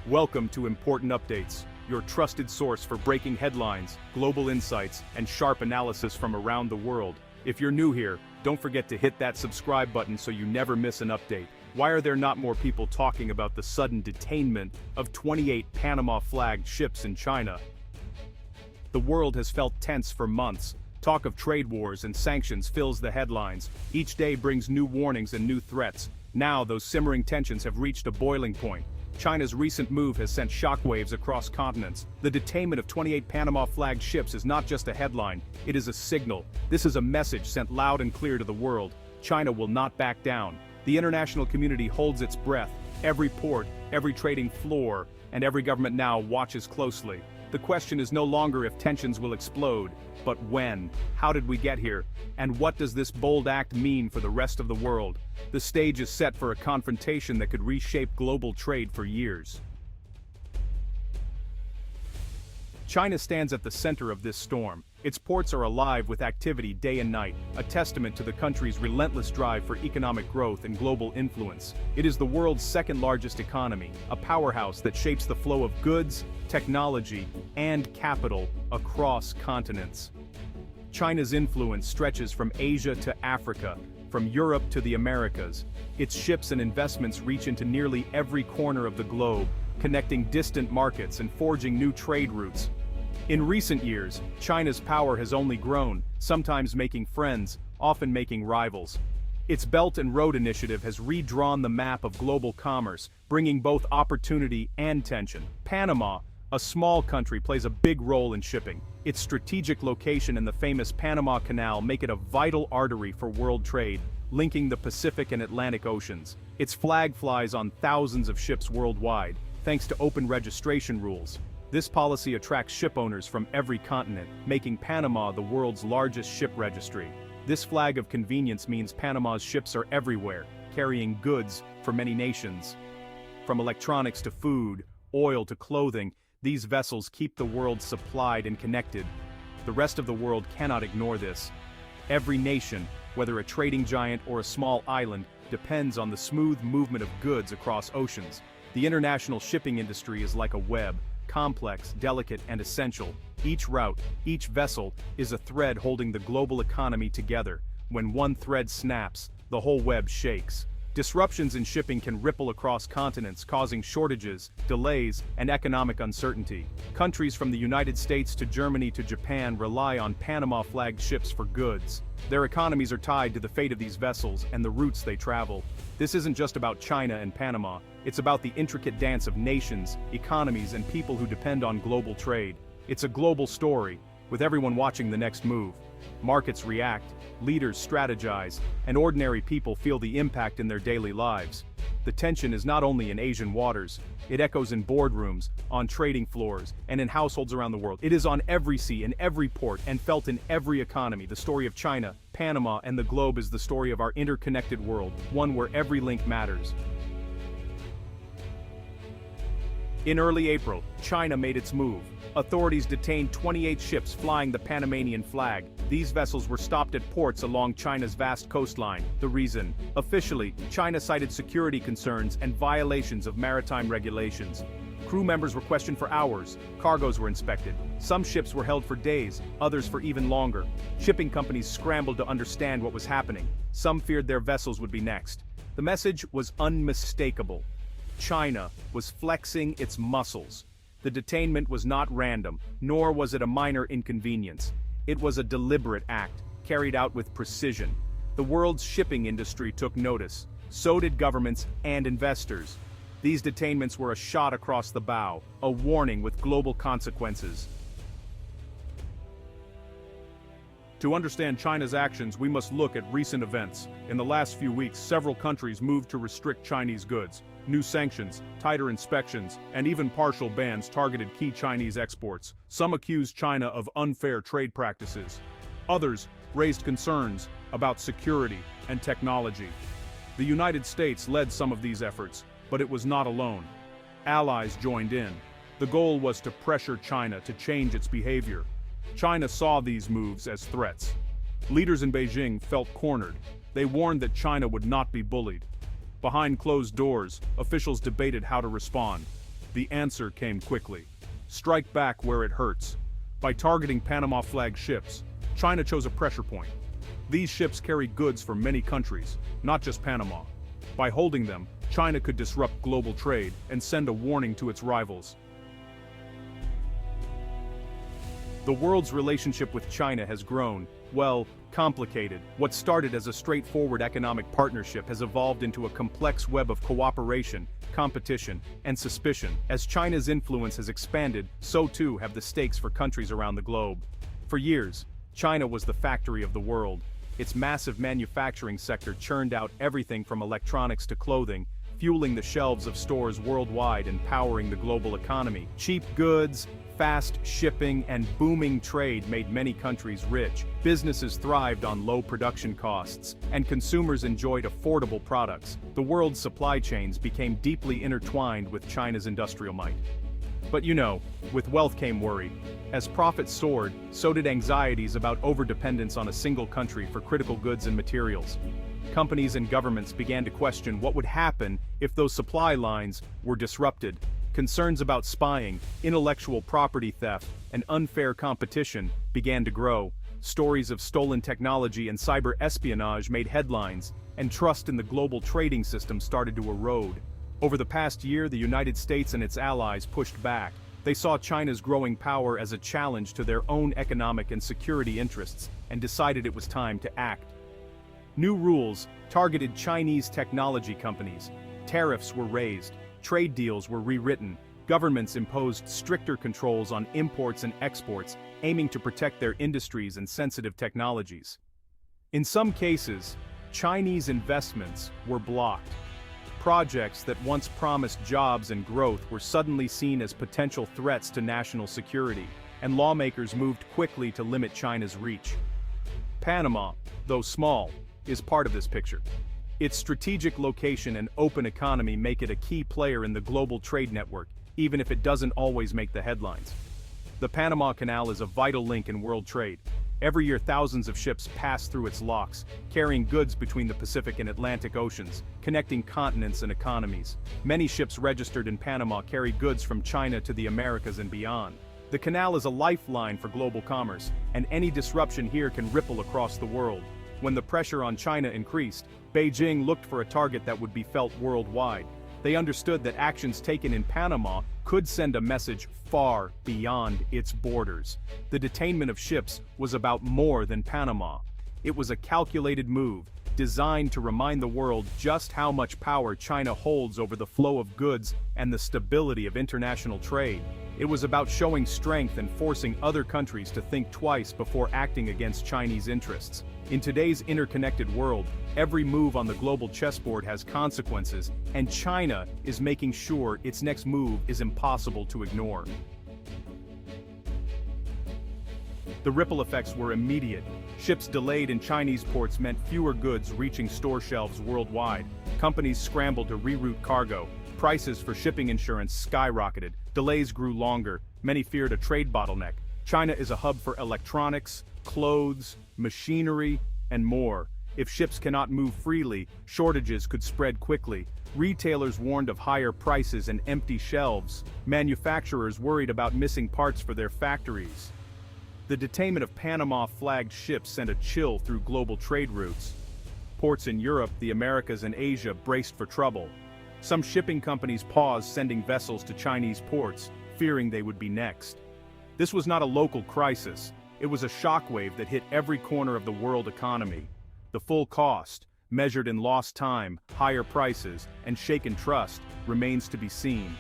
Welcome to Important Updates, your trusted source for breaking headlines, global insights, and sharp analysis from around the world. If you're new here, don't forget to hit that subscribe button so you never miss an update. Why are there not more people talking about the sudden detainment of 28 Panama-flagged ships in China? The world has felt tense for months. Talk of trade wars and sanctions fills the headlines. Each day brings new warnings and new threats. Now those simmering tensions have reached a boiling point. China's recent move has sent shockwaves across continents. The detainment of 28 Panama-flagged ships is not just a headline, it is a signal. This is a message sent loud and clear to the world. China will not back down. The international community holds its breath. Every port, every trading floor, and every government now watches closely. The question is no longer if tensions will explode, but when. How did we get here? And what does this bold act mean for the rest of the world? The stage is set for a confrontation that could reshape global trade for years. China stands at the center of this storm. Its ports are alive with activity day and night, a testament to the country's relentless drive for economic growth and global influence. It is the world's second-largest economy, a powerhouse that shapes the flow of goods, technology, and capital across continents. China's influence stretches from Asia to Africa, from Europe to the Americas. Its ships and investments reach into nearly every corner of the globe, connecting distant markets and forging new trade routes. In recent years, China's power has only grown, sometimes making friends, often making rivals. Its Belt and Road Initiative has redrawn the map of global commerce, bringing both opportunity and tension. Panama, a small country, plays a big role in shipping. Its strategic location and the famous Panama Canal make it a vital artery for world trade, linking the Pacific and Atlantic Oceans. Its flag flies on thousands of ships worldwide, thanks to open registration rules. This policy attracts ship owners from every continent, making Panama the world's largest ship registry. This flag of convenience means Panama's ships are everywhere, carrying goods for many nations. From electronics to food, oil to clothing, these vessels keep the world supplied and connected. The rest of the world cannot ignore this. Every nation, whether a trading giant or a small island, depends on the smooth movement of goods across oceans. The international shipping industry is like a web, complex, delicate, and essential. Each route, each vessel, is a thread holding the global economy together. When one thread snaps, the whole web shakes. Disruptions in shipping can ripple across continents, causing shortages, delays, and economic uncertainty. Countries from the United States to Germany to Japan rely on Panama-flagged ships for goods. Their economies are tied to the fate of these vessels and the routes they travel. This isn't just about China and Panama, it's about the intricate dance of nations, economies, and people who depend on global trade. It's a global story, with everyone watching the next move. Markets react, leaders strategize, and ordinary people feel the impact in their daily lives. The tension is not only in Asian waters, it echoes in boardrooms, on trading floors, and in households around the world. It is on every sea, in every port, and felt in every economy. The story of China, Panama, and the globe is the story of our interconnected world, one where every link matters. In early April, China made its move. Authorities detained 28 ships flying the Panamanian flag. These vessels were stopped at ports along China's vast coastline. The reason? Officially, China cited security concerns and violations of maritime regulations. Crew members were questioned for hours, cargoes were inspected. Some ships were held for days, others for even longer. Shipping companies scrambled to understand what was happening. Some feared their vessels would be next. The message was unmistakable. China was flexing its muscles. The detainment was not random, nor was it a minor inconvenience. It was a deliberate act, carried out with precision. The world's shipping industry took notice. So did governments and investors. These detainments were a shot across the bow, a warning with global consequences. To understand China's actions, we must look at recent events. In the last few weeks, several countries moved to restrict Chinese goods. New sanctions, tighter inspections, and even partial bans targeted key Chinese exports. Some accused China of unfair trade practices. Others raised concerns about security and technology. The United States led some of these efforts, but it was not alone. Allies joined in. The goal was to pressure China to change its behavior. China saw these moves as threats. Leaders in Beijing felt cornered. They warned that China would not be bullied. Behind closed doors, officials debated how to respond. The answer came quickly. Strike back where it hurts. By targeting Panama-flagged ships, China chose a pressure point. These ships carry goods for many countries, not just Panama. By holding them, China could disrupt global trade and send a warning to its rivals. The world's relationship with China has grown, well, complicated. What started as a straightforward economic partnership has evolved into a complex web of cooperation, competition, and suspicion. As China's influence has expanded, so too have the stakes for countries around the globe. For years, China was the factory of the world. Its massive manufacturing sector churned out everything from electronics to clothing, fueling the shelves of stores worldwide and powering the global economy. Cheap goods, fast shipping, and booming trade made many countries rich. Businesses thrived on low production costs, and consumers enjoyed affordable products. The world's supply chains became deeply intertwined with China's industrial might. But with wealth came worry. As profits soared, so did anxieties about overdependence on a single country for critical goods and materials. Companies and governments began to question what would happen if those supply lines were disrupted. Concerns about spying, intellectual property theft, and unfair competition began to grow. Stories of stolen technology and cyber espionage made headlines, and trust in the global trading system started to erode. Over the past year, the United States and its allies pushed back. They saw China's growing power as a challenge to their own economic and security interests, and decided it was time to act. New rules targeted Chinese technology companies. Tariffs were raised, trade deals were rewritten, governments imposed stricter controls on imports and exports, aiming to protect their industries and sensitive technologies. In some cases, Chinese investments were blocked. Projects that once promised jobs and growth were suddenly seen as potential threats to national security, and lawmakers moved quickly to limit China's reach. Panama, though small, is part of this picture. Its strategic location and open economy make it a key player in the global trade network, even if it doesn't always make the headlines. The Panama Canal is a vital link in world trade. Every year, thousands of ships pass through its locks, carrying goods between the Pacific and Atlantic Oceans, connecting continents and economies. Many ships registered in Panama carry goods from China to the Americas and beyond. The canal is a lifeline for global commerce, and any disruption here can ripple across the world. When the pressure on China increased, Beijing looked for a target that would be felt worldwide. They understood that actions taken in Panama could send a message far beyond its borders. The detainment of ships was about more than Panama. It was a calculated move, designed to remind the world just how much power China holds over the flow of goods and the stability of international trade. It was about showing strength and forcing other countries to think twice before acting against Chinese interests. In today's interconnected world, every move on the global chessboard has consequences, and China is making sure its next move is impossible to ignore. The ripple effects were immediate. Ships delayed in Chinese ports meant fewer goods reaching store shelves worldwide. Companies scrambled to reroute cargo. Prices for shipping insurance skyrocketed. Delays grew longer. Many feared a trade bottleneck. China is a hub for electronics, clothes, machinery, and more. If ships cannot move freely, shortages could spread quickly. Retailers warned of higher prices and empty shelves. Manufacturers worried about missing parts for their factories. The detainment of Panama-flagged ships sent a chill through global trade routes. Ports in Europe, the Americas, and Asia braced for trouble. Some shipping companies paused sending vessels to Chinese ports, fearing they would be next. This was not a local crisis. It was a shockwave that hit every corner of the world economy. The full cost, measured in lost time, higher prices, and shaken trust, remains to be seen.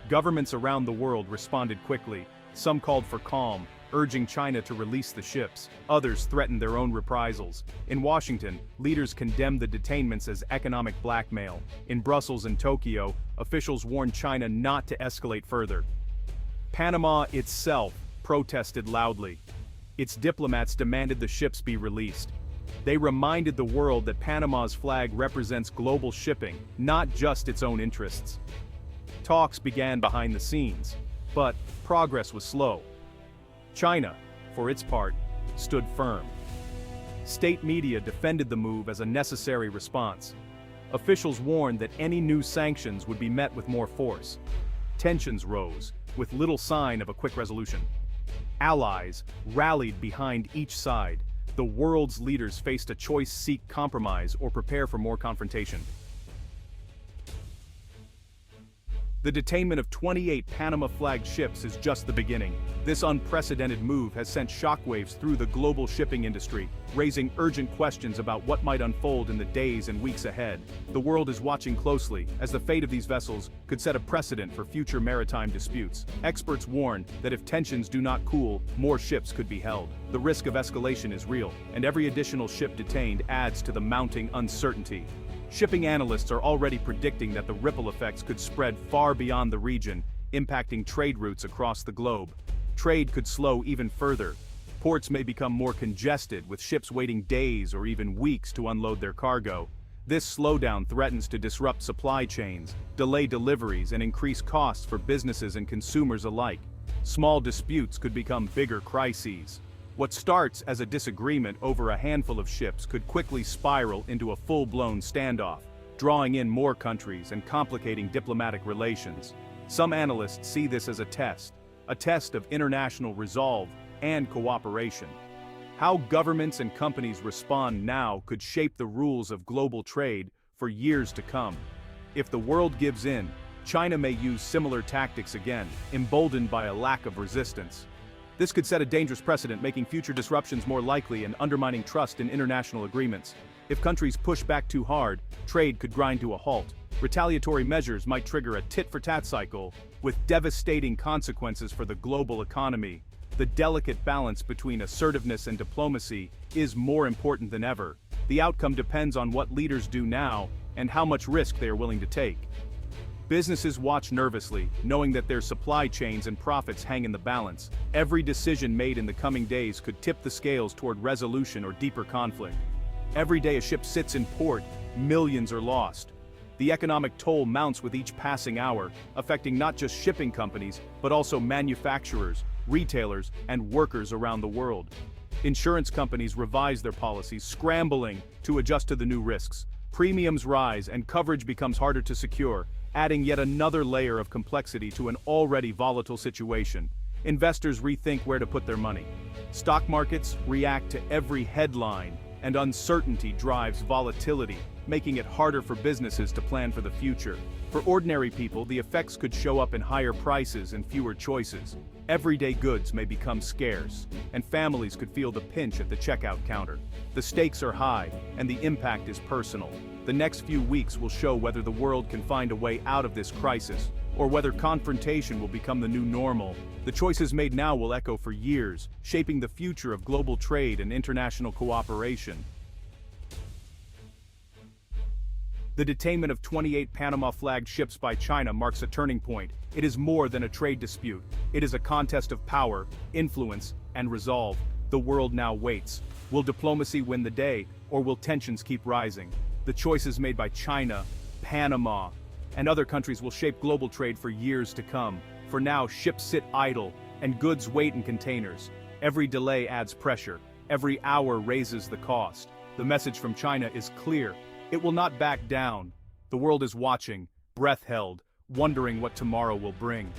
Governments around the world responded quickly. Some called for calm, urging China to release the ships. Others threatened their own reprisals. In Washington, leaders condemned the detainments as economic blackmail. In Brussels and Tokyo, officials warned China not to escalate further. Panama itself protested loudly. Its diplomats demanded the ships be released. They reminded the world that Panama's flag represents global shipping, not just its own interests. Talks began behind the scenes, but progress was slow. China, for its part, stood firm. State media defended the move as a necessary response. Officials warned that any new sanctions would be met with more force. Tensions rose, with little sign of a quick resolution. Allies rallied behind each side. The world's leaders faced a choice: seek compromise or prepare for more confrontation. The detainment of 28 Panama-flagged ships is just the beginning. This unprecedented move has sent shockwaves through the global shipping industry, raising urgent questions about what might unfold in the days and weeks ahead. The world is watching closely, as the fate of these vessels could set a precedent for future maritime disputes. Experts warn that if tensions do not cool, more ships could be held. The risk of escalation is real, and every additional ship detained adds to the mounting uncertainty. Shipping analysts are already predicting that the ripple effects could spread far beyond the region, impacting trade routes across the globe. Trade could slow even further. Ports may become more congested, with ships waiting days or even weeks to unload their cargo. This slowdown threatens to disrupt supply chains, delay deliveries, and increase costs for businesses and consumers alike. Small disputes could become bigger crises. What starts as a disagreement over a handful of ships could quickly spiral into a full-blown standoff, drawing in more countries and complicating diplomatic relations. Some analysts see this as a test of international resolve and cooperation. How governments and companies respond now could shape the rules of global trade for years to come. If the world gives in, China may use similar tactics again, emboldened by a lack of resistance. This could set a dangerous precedent, making future disruptions more likely and undermining trust in international agreements. If countries push back too hard, trade could grind to a halt. Retaliatory measures might trigger a tit-for-tat cycle, with devastating consequences for the global economy. The delicate balance between assertiveness and diplomacy is more important than ever. The outcome depends on what leaders do now and how much risk they are willing to take. Businesses watch nervously, knowing that their supply chains and profits hang in the balance. Every decision made in the coming days could tip the scales toward resolution or deeper conflict. Every day a ship sits in port, millions are lost. The economic toll mounts with each passing hour, affecting not just shipping companies, but also manufacturers, retailers, and workers around the world. Insurance companies revise their policies, scrambling to adjust to the new risks. Premiums rise and coverage becomes harder to secure, adding yet another layer of complexity to an already volatile situation. Investors rethink where to put their money. Stock markets react to every headline, and uncertainty drives volatility, making it harder for businesses to plan for the future. For ordinary people, the effects could show up in higher prices and fewer choices. Everyday goods may become scarce, and families could feel the pinch at the checkout counter. The stakes are high, and the impact is personal. The next few weeks will show whether the world can find a way out of this crisis, or whether confrontation will become the new normal. The choices made now will echo for years, shaping the future of global trade and international cooperation. The detainment of 28 Panama-flagged ships by China marks a turning point. It is more than a trade dispute. It is a contest of power, influence, and resolve. The world now waits. Will diplomacy win the day, or will tensions keep rising? The choices made by China, Panama, and other countries will shape global trade for years to come. For now, ships sit idle, and goods wait in containers. Every delay adds pressure. Every hour raises the cost. The message from China is clear. It will not back down. The world is watching, breath held, wondering what tomorrow will bring.